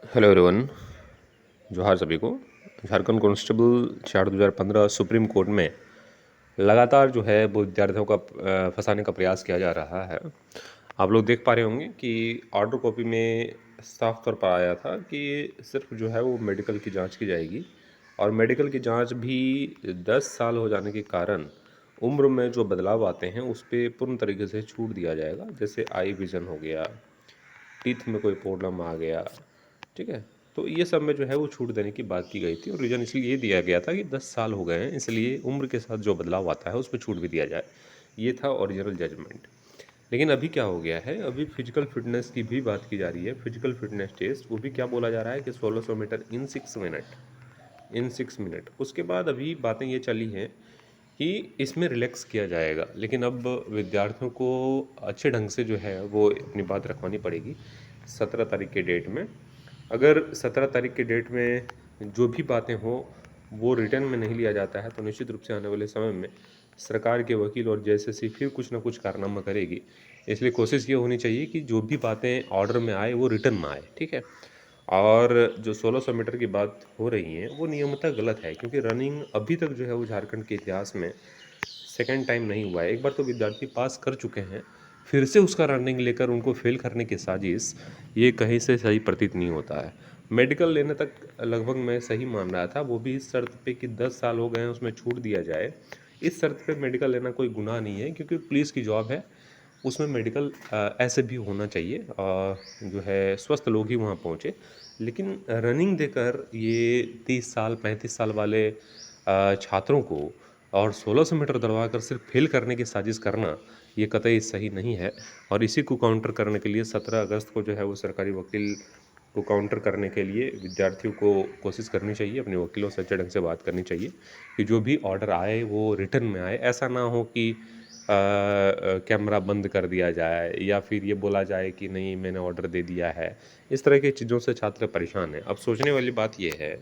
Hello everyone. जोहार सभी को। झारखंड कांस्टेबल 4/2015 सुप्रीम कोर्ट में लगातार जो है वो विद्यार्थियों का फंसाने का प्रयास किया जा रहा है। आप लोग देख पा रहे होंगे कि ऑर्डर कॉपी में साफ तौर पर आया था कि सिर्फ जो है वो मेडिकल की जांच की जाएगी और मेडिकल की जांच भी 10 साल हो जाने के कारण उम्र में जो बदलाव आते हैं उस पर पूर्ण तरीके से छूट दिया जाएगा। जैसे आई विज़न हो गया, टीथ में कोई प्रॉब्लम आ गया, ठीक है। तो ये सब में जो है वो छूट देने की बात की गई थी और रीज़न इसलिए ये दिया गया था कि 10 साल हो गए हैं, इसलिए उम्र के साथ जो बदलाव आता है उस पर छूट भी दिया जाए। ये था ओरिजिनल जजमेंट। लेकिन अभी क्या हो गया है, अभी फिजिकल फिटनेस की भी बात की जा रही है। फिजिकल फिटनेस टेस्ट वो भी क्या बोला जा रहा है कि 1600 मीटर इन 6 मिनट। उसके बाद अभी बातें ये चली हैं कि इसमें रिलैक्स किया जाएगा, लेकिन अब विद्यार्थियों को अच्छे ढंग से जो है वो अपनी बात रखवानी पड़ेगी 17 तारीख के डेट में। अगर 17 तारीख के डेट में जो भी बातें हों वो रिटर्न में नहीं लिया जाता है तो निश्चित रूप से आने वाले समय में सरकार के वकील और जेएसएससी फिर कुछ ना कुछ कारनामा करेगी। इसलिए कोशिश ये होनी चाहिए कि जो भी बातें ऑर्डर में आए वो रिटर्न में आए, ठीक है। और जो 1600 मीटर की बात हो रही है वो नियमतः गलत है, क्योंकि रनिंग अभी तक जो है वो झारखंड के इतिहास में सेकंड टाइम नहीं हुआ है। एक बार तो विद्यार्थी पास कर चुके हैं, फिर से उसका रनिंग लेकर उनको फेल करने की साजिश, ये कहीं से सही प्रतीत नहीं होता है। मेडिकल लेने तक लगभग मैं सही मान रहा था, वो भी इस शर्त पे कि 10 साल हो गए हैं उसमें छूट दिया जाए। इस शर्त पे मेडिकल लेना कोई गुनाह नहीं है, क्योंकि पुलिस की जॉब है, उसमें मेडिकल ऐसे भी होना चाहिए। जो है स्वस्थ लोग ही वहाँ पहुँचे। लेकिन रनिंग देकर ये 30 साल 35 साल वाले छात्रों को और 1600 मीटर दौड़वा कर सिर्फ फेल करने की साजिश करना, ये कतई सही नहीं है। और इसी को काउंटर करने के लिए 17 अगस्त को जो है वो सरकारी वकील को काउंटर करने के लिए विद्यार्थियों को कोशिश करनी चाहिए, अपने वकीलों से अच्छे ढंग से बात करनी चाहिए कि जो भी ऑर्डर आए वो रिटर्न में आए। ऐसा ना हो कि कैमरा बंद कर दिया जाए या फिर ये बोला जाए कि नहीं मैंने ऑर्डर दे दिया है। इस तरह की चीज़ों से छात्र परेशान हैं। अब सोचने वाली बात ये है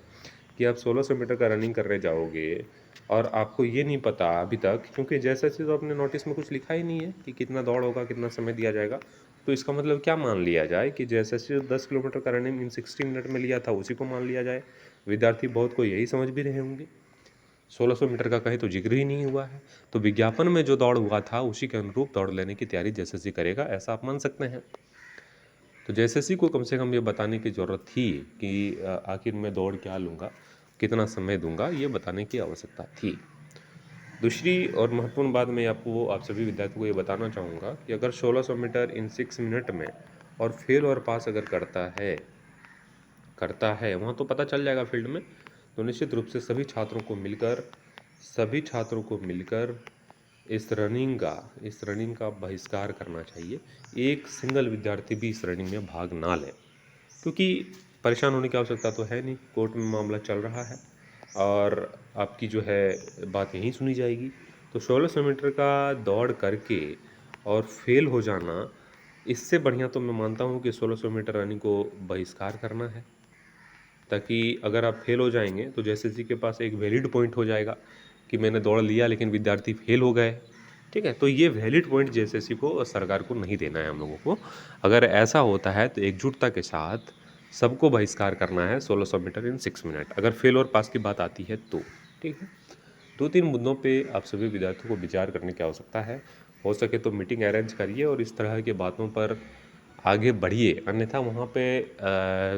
कि आप 1600 मीटर का रनिंग करने जाओगे और आपको ये नहीं पता अभी तक, क्योंकि जैसा चीज़ अपने नोटिस में कुछ लिखा ही नहीं है कि कितना दौड़ होगा, कितना समय दिया जाएगा। तो इसका मतलब क्या मान लिया जाए कि जैसा चीज़ 10 किलोमीटर का रनिंग इन 60 मिनट में लिया था उसी को मान लिया जाए। विद्यार्थी बहुत को यही समझ भी रहे होंगे। 1600 मीटर का कहीं तो जिक्र ही नहीं हुआ है। तो विज्ञापन में जो दौड़ हुआ था उसी के अनुरूप दौड़ लेने की तैयारी जैसे करेगा, ऐसा आप मान सकते हैं। तो जेएसएससी को कम से कम ये बताने की ज़रूरत थी कि आखिर मैं दौड़ क्या लूँगा, कितना समय दूंगा, ये बताने की आवश्यकता थी। दूसरी और महत्वपूर्ण बात मैं आपको आप सभी विद्यार्थियों को ये बताना चाहूँगा कि अगर 1600 मीटर इन 6 मिनट में और फेल और पास अगर करता है वहाँ तो पता चल जाएगा फील्ड में। तो निश्चित रूप से सभी छात्रों को मिलकर इस रनिंग का बहिष्कार करना चाहिए। एक सिंगल विद्यार्थी भी इस रनिंग में भाग ना ले, क्योंकि परेशान होने की आवश्यकता तो है नहीं। कोर्ट में मामला चल रहा है और आपकी जो है बात यहीं सुनी जाएगी। तो 1600 मीटर का दौड़ करके और फेल हो जाना, इससे बढ़िया तो मैं मानता हूँ कि 1600 मीटर रनिंग को बहिष्कार करना है, ताकि अगर आप फेल हो जाएंगे तो जेएसएससी के पास एक वैलिड पॉइंट हो जाएगा कि मैंने दौड़ लिया लेकिन विद्यार्थी फेल हो गए, ठीक है। तो ये वैलिड पॉइंट जेएसएससी को और सरकार को नहीं देना है हम लोगों को। अगर ऐसा होता है तो एकजुटता के साथ सबको बहिष्कार करना है 1600 मीटर इन 6 मिनट, अगर फेल और पास की बात आती है तो, ठीक है। 2-3 मुद्दों पे आप सभी विद्यार्थियों को विचार करने की आवश्यकता है। हो सके तो मीटिंग अरेंज करिए और इस तरह की बातों पर आगे बढ़िए, अन्यथा वहाँ पे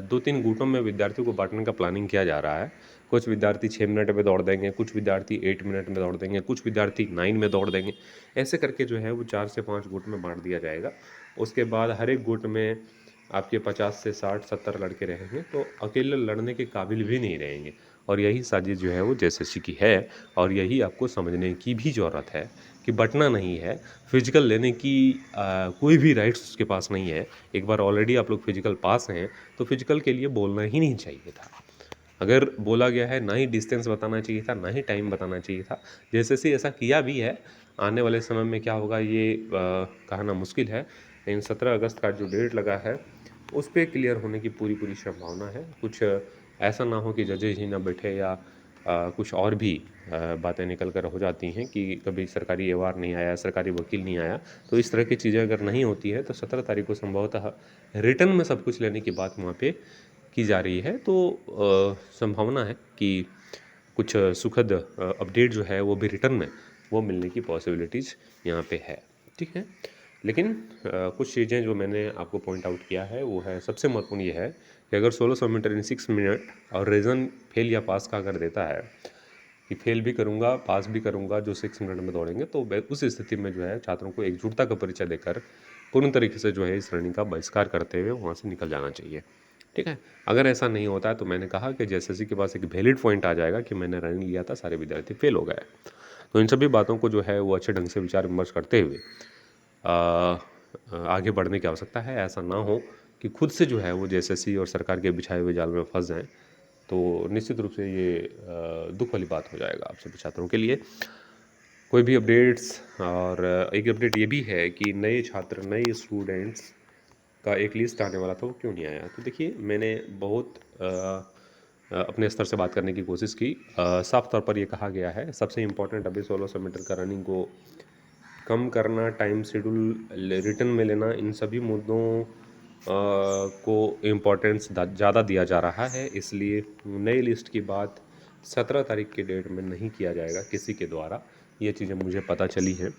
2-3 गुटों में विद्यार्थियों को बांटने का प्लानिंग किया जा रहा है। कुछ विद्यार्थी 6 मिनट में दौड़ देंगे, कुछ विद्यार्थी 8 मिनट में दौड़ देंगे, कुछ विद्यार्थी 9 में दौड़ देंगे। ऐसे करके जो है वो 4 से 5 गुट में बांट दिया जाएगा। उसके बाद हर एक गुट में आपके 50 से 60-70 लड़के रहेंगे, तो अकेले लड़ने के काबिल भी नहीं रहेंगे। और यही साजिश जो है वो जेएसएससी की है और यही आपको समझने की भी ज़रूरत है कि बंटना नहीं है। फिजिकल लेने की कोई भी राइट्स उसके पास नहीं है। एक बार ऑलरेडी आप लोग फिजिकल पास हैं तो फिजिकल के लिए बोलना ही नहीं चाहिए था। अगर बोला गया है, ना ही डिस्टेंस बताना चाहिए था, ना ही टाइम बताना चाहिए था। जेएसएससी ऐसा किया भी है। आने वाले समय में क्या होगा ये कहना मुश्किल है, लेकिन 17 अगस्त का जो डेट लगा है उस पर क्लियर होने की पूरी पूरी संभावना है। कुछ ऐसा ना हो कि जजेज ही ना बैठे या कुछ और भी बातें निकल कर हो जाती हैं कि कभी सरकारी एवार नहीं आया, सरकारी वकील नहीं आया। तो इस तरह की चीज़ें अगर नहीं होती है तो 17 तारीख को संभवतः रिटर्न में सब कुछ लेने की बात वहाँ पे की जा रही है, तो संभावना है कि कुछ सुखद अपडेट जो है वो भी रिटर्न में वो मिलने की पॉसिबिलिटीज़ यहाँ पे है। ठीक है, लेकिन कुछ चीज़ें जो मैंने आपको पॉइंट आउट किया है वो है, सबसे महत्वपूर्ण ये है कि अगर 1600 मीटर इन 6 मिनट और रीज़न फेल या पास का अगर देता है कि फेल भी करूँगा पास भी करूँगा जो 6 मिनट में दौड़ेंगे, तो उस स्थिति में जो है छात्रों को एकजुटता का परिचय देकर पूर्ण तरीके से जो है इस रनिंग का बहिष्कार करते हुए वहाँ से निकल जाना चाहिए। ठीक है, अगर ऐसा नहीं होता है तो मैंने कहा कि जेएसएससी के पास एक वैलिड पॉइंट आ जाएगा कि मैंने रनिंग लिया था, सारे विद्यार्थी फेल हो गए। तो इन सभी बातों को जो है वो अच्छे ढंग से विचार विमर्श करते हुए आगे बढ़ने की आवश्यकता है। ऐसा ना हो कि खुद से जो है वो जेएसएससी और सरकार के बिछाए हुए जाल में फंस जाएं, तो निश्चित रूप से ये दुख वाली बात हो जाएगा आप सभी छात्रों के लिए। कोई भी अपडेट्स, और एक अपडेट ये भी है कि नए छात्र, नए स्टूडेंट्स का एक लिस्ट आने वाला था, वो क्यों नहीं आया? तो देखिए, मैंने बहुत अपने स्तर से बात करने की कोशिश की। साफ तौर पर ये कहा गया है, सबसे इम्पोर्टेंट अभी 1600 मीटर का रनिंग को कम करना, टाइम शेड्यूल रिटर्न में लेना, इन सभी मुद्दों को इम्पोर्टेंस ज़्यादा दिया जा रहा है। इसलिए नई लिस्ट की बात 17 तारीख के डेट में नहीं किया जाएगा किसी के द्वारा, ये चीज़ें मुझे पता चली हैं।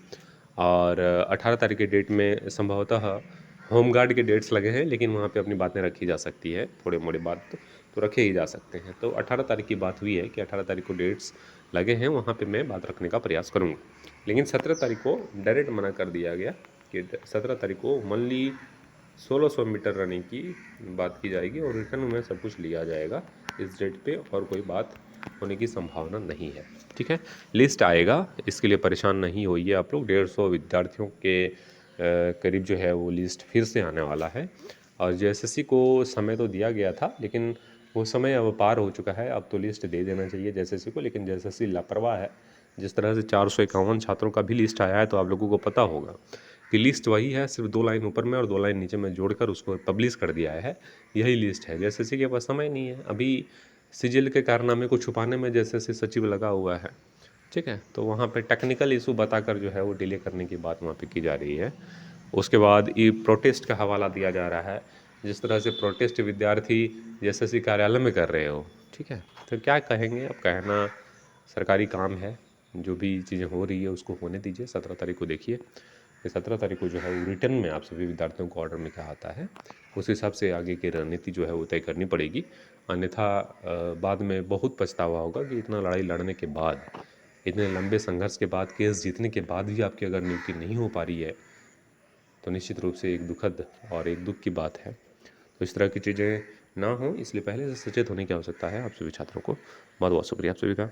और 18 तारीख के डेट में संभवतः होमगार्ड के डेट्स लगे हैं, लेकिन वहाँ पे अपनी बातें रखी जा सकती है, थोड़े मोड़े बात तो रखे ही जा सकते हैं। तो 18 तारीख की बात हुई है कि 18 तारीख को डेट्स लगे हैं, वहाँ पे मैं बात रखने का प्रयास करूँगा। लेकिन 17 तारीख को डायरेक्ट मना कर दिया गया कि 17 तारीख को ओनली 1600 मीटर रनिंग की बात की जाएगी और रिटर्न में सब कुछ लिया जाएगा इस डेट पे, और कोई बात होने की संभावना नहीं है। ठीक है, लिस्ट आएगा, इसके लिए परेशान नहीं होइए आप लोग। 150 विद्यार्थियों के करीब जो है वो लिस्ट फिर से आने वाला है। और जेएसएससी को समय तो दिया गया था, लेकिन वो समय अब पार हो चुका है। अब तो लिस्ट दे देना चाहिए जेएसएससी को, लेकिन जेएसएससी लापरवाह है। जिस तरह से 451 छात्रों का भी लिस्ट आया है, तो आप लोगों को पता होगा कि लिस्ट वही है, सिर्फ 2 लाइन ऊपर में और 2 लाइन नीचे में जोड़कर उसको पब्लिश कर दिया है, यही लिस्ट है। जेएसएससी के पास समय नहीं है अभी, सीजीएल के कारनामे को छुपाने में जेएसएससी सचिव लगा हुआ है। ठीक है, तो वहाँ पे टेक्निकल इशू बताकर जो है वो डिले करने की बात वहाँ पे की जा रही है। उसके बाद ये प्रोटेस्ट का हवाला दिया जा रहा है, जिस तरह से प्रोटेस्ट विद्यार्थी जेएसएससी कार्यालय में कर रहे हो। ठीक है, तो क्या कहेंगे, अब कहना सरकारी काम है, जो भी चीज़ें हो रही है उसको होने दीजिए। 17 तारीख को देखिए कि 17 तारीख को जो है वो रिटर्न में आप सभी विद्यार्थियों को ऑर्डर में क्या आता है, उस हिसाब से आगे की रणनीति जो है वो तय करनी पड़ेगी। अन्यथा बाद में बहुत पछतावा होगा कि इतना लड़ाई लड़ने के बाद, इतने लंबे संघर्ष के बाद, केस जीतने के बाद भी आपकी अगर नियुक्ति नहीं हो पा रही है, तो निश्चित रूप से एक दुखद और एक दुख की बात है। तो इस तरह की चीज़ें ना हो, इसलिए पहले से सचेत होने की आवश्यकता है आप सभी छात्रों को। बहुत बहुत शुक्रिया आप सभी का।